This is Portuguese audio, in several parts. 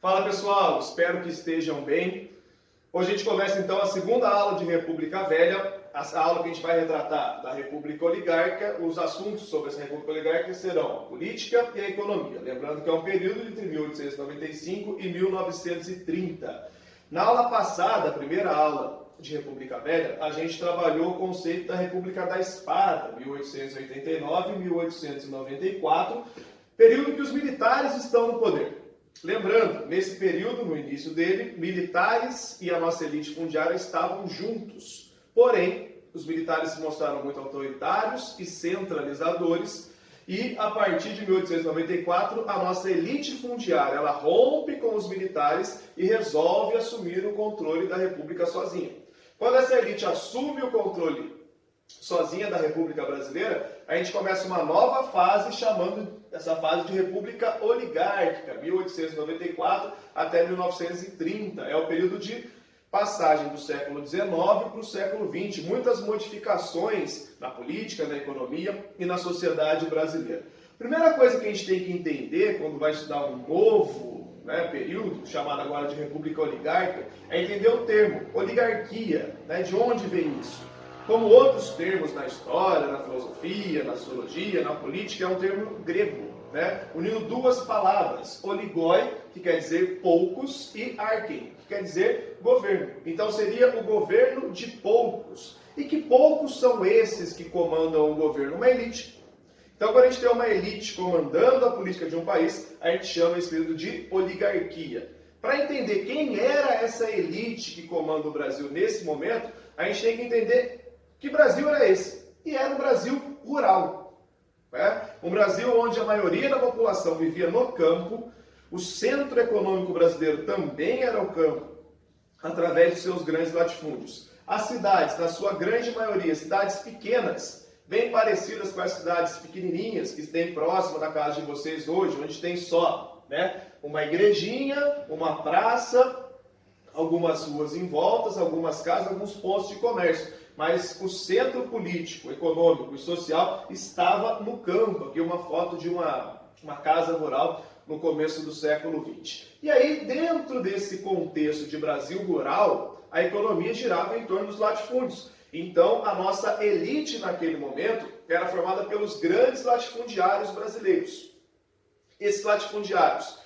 Fala pessoal, espero que estejam bem. Hoje a gente começa então a segunda aula de República Velha, a aula que a gente vai retratar da República Oligárquica. Os assuntos sobre essa República Oligárquica serão a política e a economia. Lembrando que é um período entre 1895 e 1930. Na aula passada, a primeira aula de República Velha, a gente trabalhou o conceito da República da Espada, 1889 e 1894, período que os militares estão no poder. Lembrando, nesse período, no início dele, militares e a nossa elite fundiária estavam juntos. Porém, os militares se mostraram muito autoritários e centralizadores e, a partir de 1894, a nossa elite fundiária ela rompe com os militares e resolve assumir o controle da República sozinha. Quando essa elite assume o controle sozinha da República Brasileira, a gente começa uma nova fase, chamando essa fase de República Oligárquica, 1894 até 1930. É o período de passagem do século XIX para o século XX. Muitas modificações na política, na economia e na sociedade brasileira. Primeira coisa que a gente tem que entender quando vai estudar um novo período, chamado agora de República Oligárquica, é entender o termo oligarquia, de onde vem isso. Como outros termos na história, na filosofia, na sociologia, na política, é um termo grego, unindo duas palavras, oligoi, que quer dizer poucos, e archen, que quer dizer governo. Então seria o governo de poucos. E que poucos são esses que comandam o governo? Uma elite. Então, quando a gente tem uma elite comandando a política de um país, a gente chama esse período de oligarquia. Para entender quem era essa elite que comanda o Brasil nesse momento, a gente tem que entender que Brasil era esse? E era um Brasil rural. Um Brasil onde a maioria da população vivia no campo, o centro econômico brasileiro também era o campo, através de seus grandes latifúndios. As cidades, na sua grande maioria, cidades pequenas, bem parecidas com as cidades pequenininhas que tem próxima da casa de vocês hoje, onde tem só uma igrejinha, uma praça, algumas ruas em voltas, algumas casas, alguns pontos de comércio. Mas o centro político, econômico e social estava no campo. Aqui uma foto de uma casa rural no começo do século XX. E aí, dentro desse contexto de Brasil rural, a economia girava em torno dos latifúndios. Então, a nossa elite naquele momento era formada pelos grandes latifundiários brasileiros. Esses latifundiários,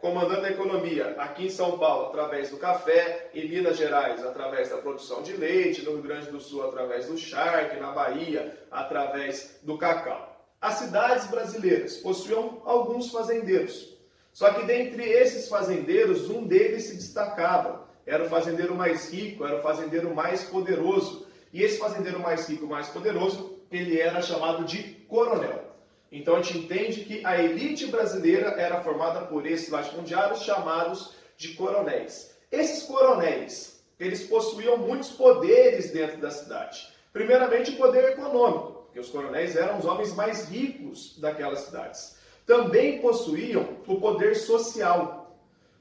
comandando a economia aqui em São Paulo através do café, em Minas Gerais através da produção de leite, no Rio Grande do Sul através do charque, na Bahia através do cacau. As cidades brasileiras possuíam alguns fazendeiros, só que dentre esses fazendeiros, um deles se destacava. Era o fazendeiro mais rico, era o fazendeiro mais poderoso. E esse fazendeiro mais rico, mais poderoso, ele era chamado de coronel. Então a gente entende que a elite brasileira era formada por esses latifundiários chamados de coronéis. Esses coronéis, eles possuíam muitos poderes dentro da cidade. Primeiramente o poder econômico, porque os coronéis eram os homens mais ricos daquelas cidades. Também possuíam o poder social.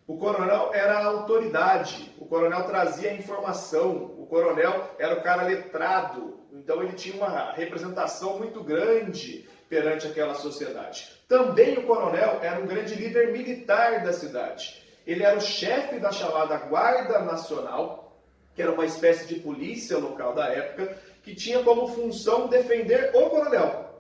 O coronel era a autoridade, o coronel trazia a informação, o coronel era o cara letrado, então ele tinha uma representação muito grande perante aquela sociedade. Também o coronel era um grande líder militar da cidade. Ele era o chefe da chamada Guarda Nacional, que era uma espécie de polícia local da época, que tinha como função defender o coronel.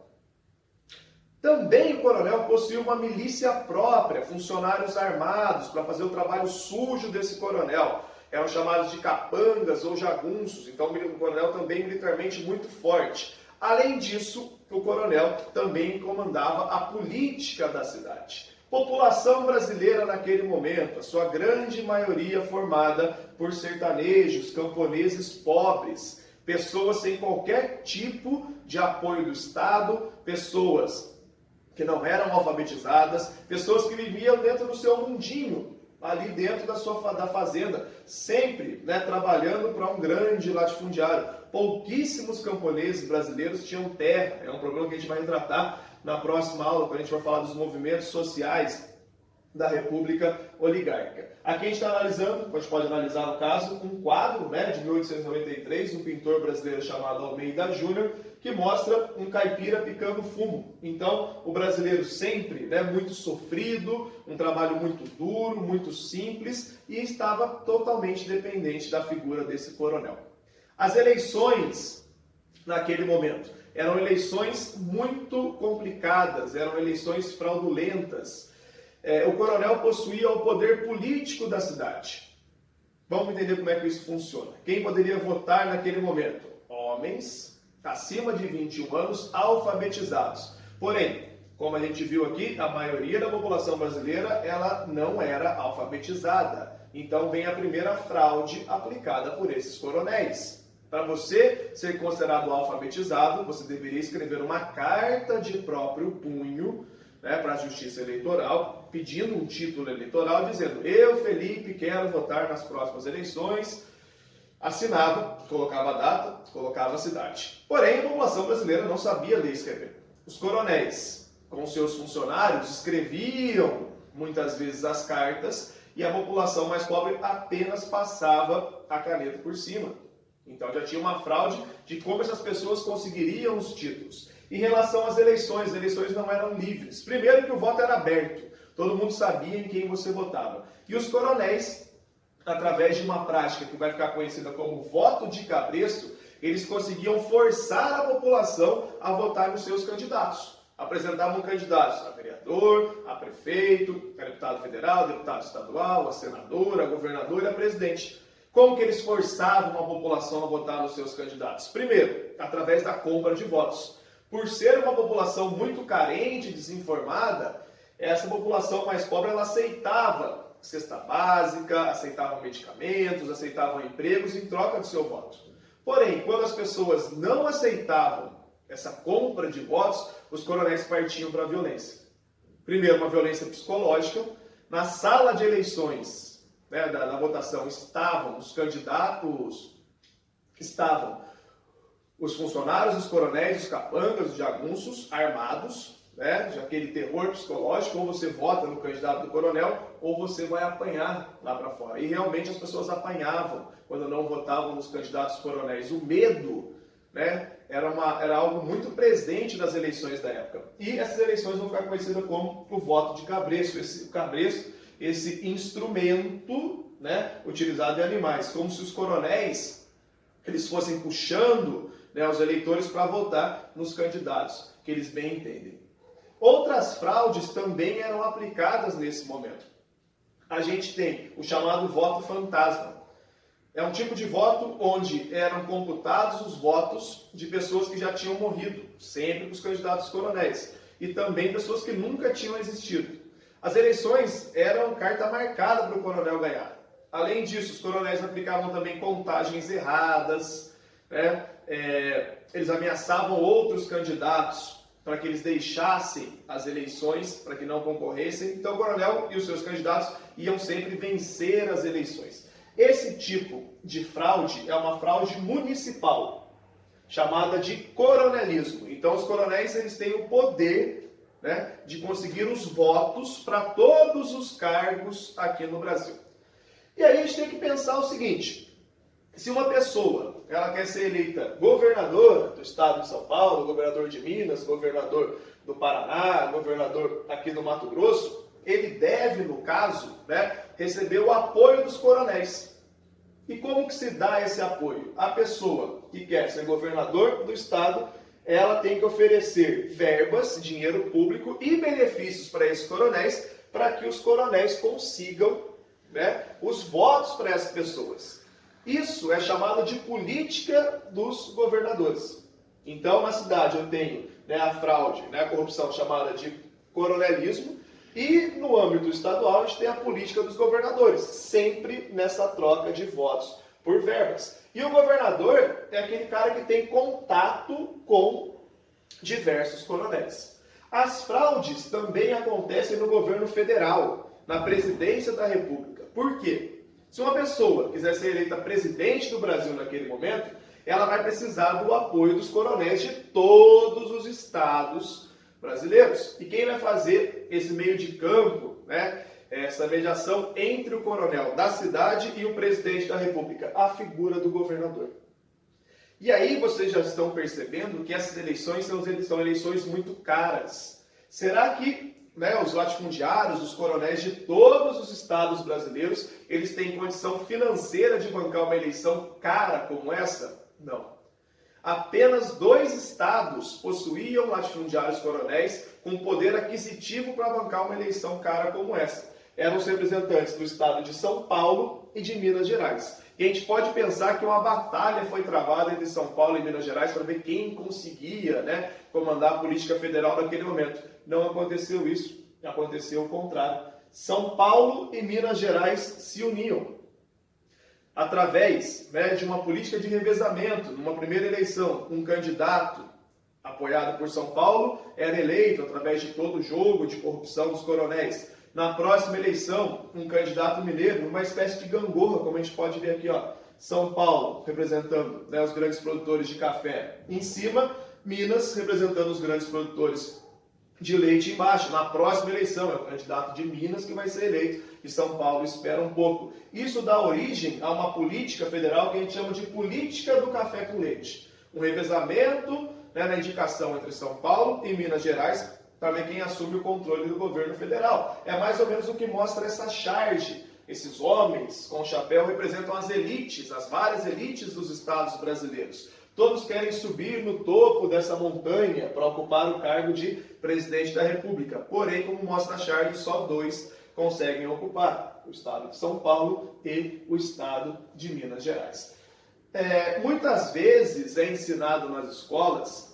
Também o coronel possuía uma milícia própria, funcionários armados, para fazer o trabalho sujo desse coronel. Eram chamados de capangas ou jagunços, então o coronel também militarmente muito forte. Além disso, o coronel também comandava a política da cidade. População brasileira naquele momento, a sua grande maioria formada por sertanejos, camponeses pobres, pessoas sem qualquer tipo de apoio do Estado, pessoas que não eram alfabetizadas, pessoas que viviam dentro do seu mundinho, ali dentro da fazenda, sempre trabalhando para um grande latifundiário. Pouquíssimos camponeses brasileiros tinham terra. É um problema que a gente vai tratar na próxima aula, quando a gente for falar dos movimentos sociais da República Oligárquica. Aqui a gente está analisando, a gente pode analisar no caso, um quadro de 1893, um pintor brasileiro chamado Almeida Júnior, que mostra um caipira picando fumo. Então, o brasileiro sempre, muito sofrido, um trabalho muito duro, muito simples, e estava totalmente dependente da figura desse coronel. As eleições, naquele momento, eram eleições muito complicadas, eram eleições fraudulentas. O coronel possuía o poder político da cidade. Vamos entender como é que isso funciona. Quem poderia votar naquele momento? Homens acima de 21 anos alfabetizados. Porém, como a gente viu aqui, a maioria da população brasileira ela não era alfabetizada. Então vem a primeira fraude aplicada por esses coronéis. Para você ser considerado alfabetizado, você deveria escrever uma carta de próprio punho, para a Justiça Eleitoral, pedindo um título eleitoral, dizendo: eu, Felipe, quero votar nas próximas eleições. Assinava, colocava a data, colocava a cidade. Porém, a população brasileira não sabia ler e escrever. Os coronéis, com seus funcionários, escreviam muitas vezes as cartas e a população mais pobre apenas passava a caneta por cima. Então já tinha uma fraude de como essas pessoas conseguiriam os títulos. Em relação às eleições, as eleições não eram livres. Primeiro que o voto era aberto, todo mundo sabia em quem você votava. E os coronéis, através de uma prática que vai ficar conhecida como voto de cabresto, eles conseguiam forçar a população a votar nos seus candidatos. Apresentavam candidatos a vereador, a prefeito, a deputado federal, a deputado estadual, a senador, a governador e a presidente. Como que eles forçavam a população a votar nos seus candidatos? Primeiro, através da compra de votos. Por ser uma população muito carente e desinformada, essa população mais pobre ela aceitava cesta básica, aceitavam medicamentos, aceitavam empregos em troca do seu voto. Porém, quando as pessoas não aceitavam essa compra de votos, os coronéis partiam para a violência. Primeiro, uma violência psicológica. Na sala de eleições, da votação, estavam os candidatos, estavam os funcionários, os coronéis, os capangas, os jagunços, armados, já aquele terror psicológico, ou você vota no candidato do coronel, ou você vai apanhar lá para fora. E realmente as pessoas apanhavam quando não votavam nos candidatos coronéis. O medo, era algo muito presente nas eleições da época. E essas eleições vão ficar conhecidas como o voto de cabresto. Esse instrumento, utilizado em animais, como se os coronéis eles fossem puxando os eleitores para votar nos candidatos que eles bem entendem. Outras fraudes também eram aplicadas nesse momento. A gente tem o chamado voto fantasma. É um tipo de voto onde eram computados os votos de pessoas que já tinham morrido, sempre com os candidatos coronéis, e também pessoas que nunca tinham existido. As eleições eram carta marcada para o coronel ganhar. Além disso, os coronéis aplicavam também contagens erradas, eles ameaçavam outros candidatos para que eles deixassem as eleições, para que não concorressem. Então o coronel e os seus candidatos iam sempre vencer as eleições. Esse tipo de fraude é uma fraude municipal, chamada de coronelismo. Então os coronéis eles têm o poder de conseguir os votos para todos os cargos aqui no Brasil. E aí a gente tem que pensar o seguinte: se uma pessoa ela quer ser eleita governadora do estado de São Paulo, governador de Minas, governador do Paraná, governador aqui no Mato Grosso, ele deve, no caso, receber o apoio dos coronéis. E como que se dá esse apoio? A pessoa que quer ser governador do estado, ela tem que oferecer verbas, dinheiro público e benefícios para esses coronéis, para que os coronéis consigam os votos para essas pessoas. Isso é chamado de política dos governadores. Então, na cidade eu tenho a fraude, a corrupção chamada de coronelismo, e no âmbito estadual a gente tem a política dos governadores, sempre nessa troca de votos por verbas. E o governador é aquele cara que tem contato com diversos coronéis. As fraudes também acontecem no governo federal, na presidência da República. Por quê? Se uma pessoa quiser ser eleita presidente do Brasil naquele momento, ela vai precisar do apoio dos coronéis de todos os estados brasileiros. E quem vai fazer esse meio de campo, essa mediação entre o coronel da cidade e o presidente da República? A figura do governador. E aí vocês já estão percebendo que essas eleições são eleições muito caras. Será que os latifundiários, os coronéis de todos os estados brasileiros, eles têm condição financeira de bancar uma eleição cara como essa? Não. Apenas 2 estados possuíam latifundiários coronéis com poder aquisitivo para bancar uma eleição cara como essa. Eram os representantes do estado de São Paulo e de Minas Gerais. E a gente pode pensar que uma batalha foi travada entre São Paulo e Minas Gerais para ver quem conseguia comandar a política federal naquele momento. Não aconteceu isso, aconteceu o contrário. São Paulo e Minas Gerais se uniam através de uma política de revezamento. Numa primeira eleição, um candidato apoiado por São Paulo era eleito através de todo o jogo de corrupção dos coronéis. Na próxima eleição, um candidato mineiro, uma espécie de gangorra, como a gente pode ver aqui, São Paulo representando os grandes produtores de café em cima, Minas representando os grandes produtores de leite embaixo. Na próxima eleição é o candidato de Minas que vai ser eleito e São Paulo espera um pouco. Isso dá origem a uma política federal que a gente chama de política do café com leite. Um revezamento na indicação entre São Paulo e Minas Gerais para ver quem assume o controle do governo federal. É mais ou menos o que mostra essa charge. Esses homens com chapéu representam as elites, as várias elites dos estados brasileiros. Todos querem subir no topo dessa montanha para ocupar o cargo de presidente da República. Porém, como mostra a charge, só 2 conseguem ocupar: o estado de São Paulo e o estado de Minas Gerais. Muitas vezes é ensinado nas escolas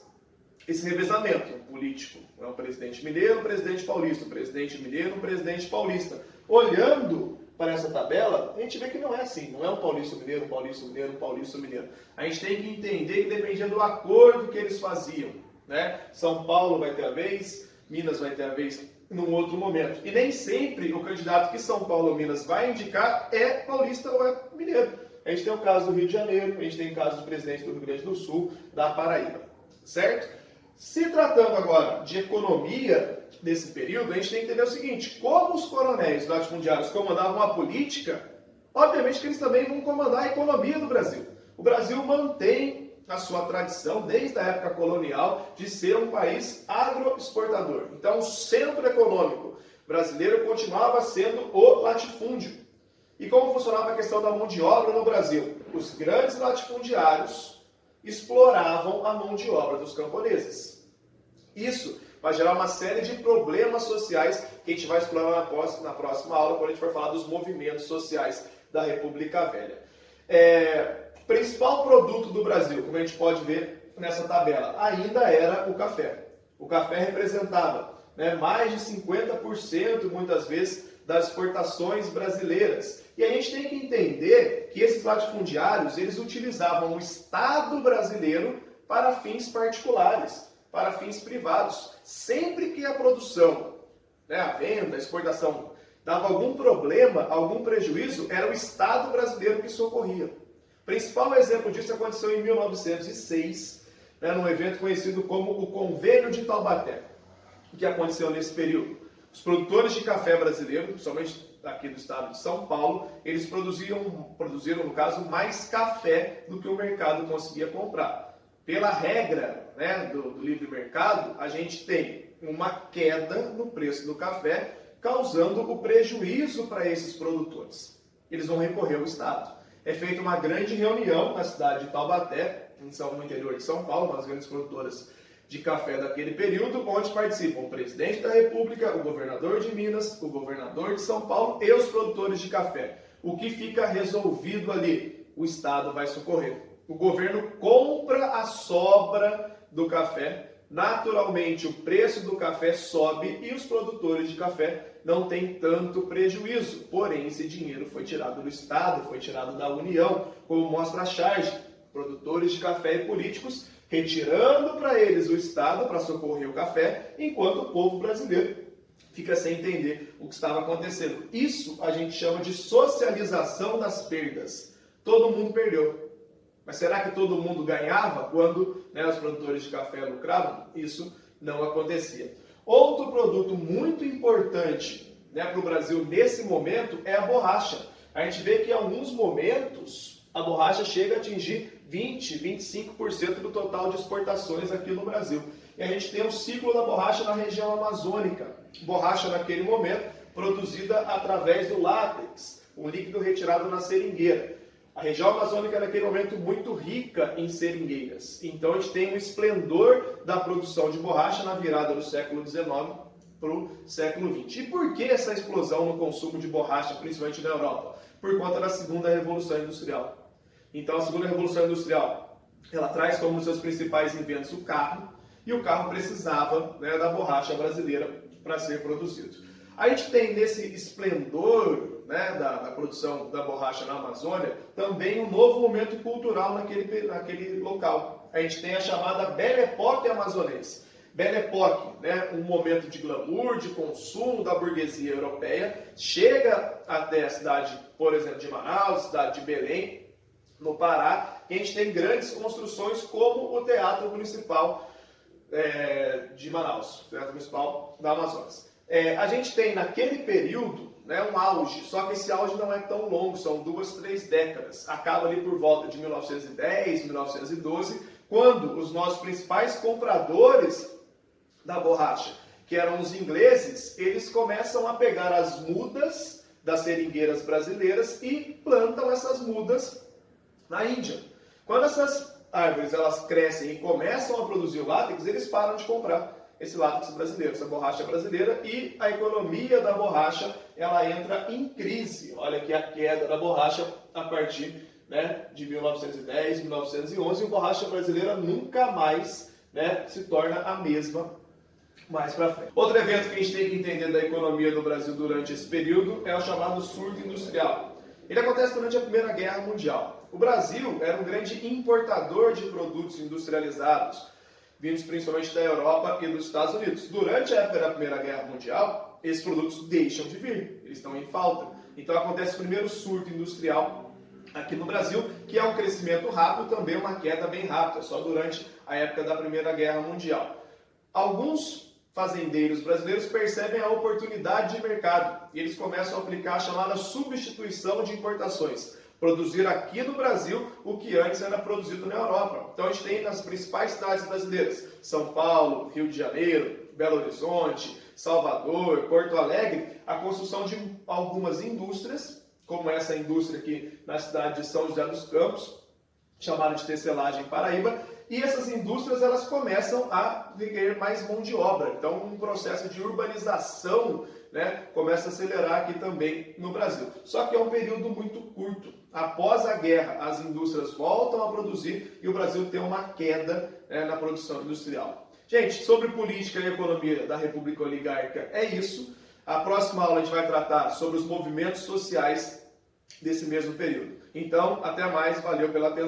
esse revezamento político. É um presidente mineiro, um presidente paulista, um presidente mineiro, um presidente paulista. Olhando para essa tabela, a gente vê que não é assim. Não é um paulista mineiro, um paulista mineiro, um paulista mineiro. A gente tem que entender que dependia do acordo que eles faziam. São Paulo vai ter a vez, Minas vai ter a vez num outro momento. E nem sempre o candidato que São Paulo ou Minas vai indicar é paulista ou é mineiro. A gente tem o caso do Rio de Janeiro, a gente tem o caso do presidente do Rio Grande do Sul, da Paraíba. Certo? Se tratando agora de economia desse período, a gente tem que entender o seguinte: como os coronéis latifundiários comandavam a política, obviamente que eles também vão comandar a economia do Brasil. O Brasil mantém a sua tradição, desde a época colonial, de ser um país agroexportador. Então, o centro econômico brasileiro continuava sendo o latifúndio. E como funcionava a questão da mão de obra no Brasil? Os grandes latifundiários exploravam a mão de obra dos camponeses. Isso vai gerar uma série de problemas sociais que a gente vai explorar na próxima aula, quando a gente for falar dos movimentos sociais da República Velha. O principal produto do Brasil, como a gente pode ver nessa tabela, ainda era o café. O café representava mais de 50%, muitas vezes, das exportações brasileiras. E a gente tem que entender que esses latifundiários, eles utilizavam o Estado brasileiro para fins particulares, para fins privados. Sempre que a produção, a venda, a exportação, dava algum problema, algum prejuízo, era o Estado brasileiro que socorria. O principal exemplo disso aconteceu em 1906, num evento conhecido como o Convênio de Taubaté. O que aconteceu nesse período? Os produtores de café brasileiro, somente aqui do estado de São Paulo, eles produziram, no caso, mais café do que o mercado conseguia comprar. Pela regra do livre mercado, a gente tem uma queda no preço do café, causando o prejuízo para esses produtores. Eles vão recorrer ao Estado. É feita uma grande reunião na cidade de Taubaté, no interior de São Paulo, uma das grandes produtoras de café daquele período, onde participam o presidente da República, o governador de Minas, o governador de São Paulo e os produtores de café. O que fica resolvido ali? O Estado vai socorrer. O governo compra a sobra do café, naturalmente o preço do café sobe e os produtores de café não têm tanto prejuízo. Porém, esse dinheiro foi tirado do Estado, foi tirado da União, como mostra a charge. Produtores de café e políticos retirando para eles o Estado para socorrer o café, enquanto o povo brasileiro fica sem entender o que estava acontecendo. Isso a gente chama de socialização das perdas. Todo mundo perdeu. Mas será que todo mundo ganhava quando os produtores de café lucravam? Isso não acontecia. Outro produto muito importante para o Brasil nesse momento é a borracha. A gente vê que em alguns momentos a borracha chega a atingir 20, 25% do total de exportações aqui no Brasil. E a gente tem o ciclo da borracha na região amazônica. Borracha, naquele momento, produzida através do látex, um líquido retirado na seringueira. A região amazônica, naquele momento, muito rica em seringueiras. Então, a gente tem um esplendor da produção de borracha na virada do século XIX para o século XX. E por que essa explosão no consumo de borracha, principalmente na Europa? Por conta da segunda Revolução Industrial. Então, a segunda Revolução Industrial, ela traz como um dos seus principais inventos o carro, e o carro precisava, né, da borracha brasileira para ser produzido. A gente tem nesse esplendor, né, da produção da borracha na Amazônia também um novo momento cultural naquele local. A gente tem a chamada Belle Époque amazonense. Belle Époque, né, um momento de glamour, de consumo da burguesia europeia, chega até a cidade, por exemplo, de Manaus, cidade de Belém, no Pará, e a gente tem grandes construções como o Teatro Municipal de Manaus, o Teatro Municipal da Amazonas. A gente tem naquele período, né, um auge, só que esse auge não é tão longo, são 2, 3 décadas. Acaba ali por volta de 1910, 1912, quando os nossos principais compradores da borracha, que eram os ingleses, eles começam a pegar as mudas das seringueiras brasileiras e plantam essas mudas na Índia. Quando essas árvores elas crescem e começam a produzir o látex, eles param de comprar esse látex brasileiro, essa borracha brasileira, e a economia da borracha ela entra em crise. Olha aqui a queda da borracha a partir, né, de 1910, 1911, e a borracha brasileira nunca mais, né, se torna a mesma mais para frente. Outro evento que a gente tem que entender da economia do Brasil durante esse período é o chamado surto industrial. Ele acontece durante a Primeira Guerra Mundial. O Brasil era um grande importador de produtos industrializados, vindos principalmente da Europa e dos Estados Unidos. Durante a época da Primeira Guerra Mundial, esses produtos deixam de vir, eles estão em falta. Então acontece o primeiro surto industrial aqui no Brasil, que é um crescimento rápido, também uma queda bem rápida, só durante a época da Primeira Guerra Mundial. Alguns fazendeiros brasileiros percebem a oportunidade de mercado e eles começam a aplicar a chamada substituição de importações. Produzir aqui no Brasil o que antes era produzido na Europa. Então a gente tem nas principais cidades brasileiras, São Paulo, Rio de Janeiro, Belo Horizonte, Salvador, Porto Alegre, a construção de algumas indústrias, como essa indústria aqui na cidade de São José dos Campos, chamada de tecelagem Paraíba, e essas indústrias elas começam a requerer mais mão de obra. Então um processo de urbanização, né, começa a acelerar aqui também no Brasil. Só que é um período muito curto. Após a guerra, as indústrias voltam a produzir e o Brasil tem uma queda, né, na produção industrial. Gente, sobre política e economia da República Oligárquica é isso. A próxima aula a gente vai tratar sobre os movimentos sociais desse mesmo período. Então, até mais, valeu pela atenção.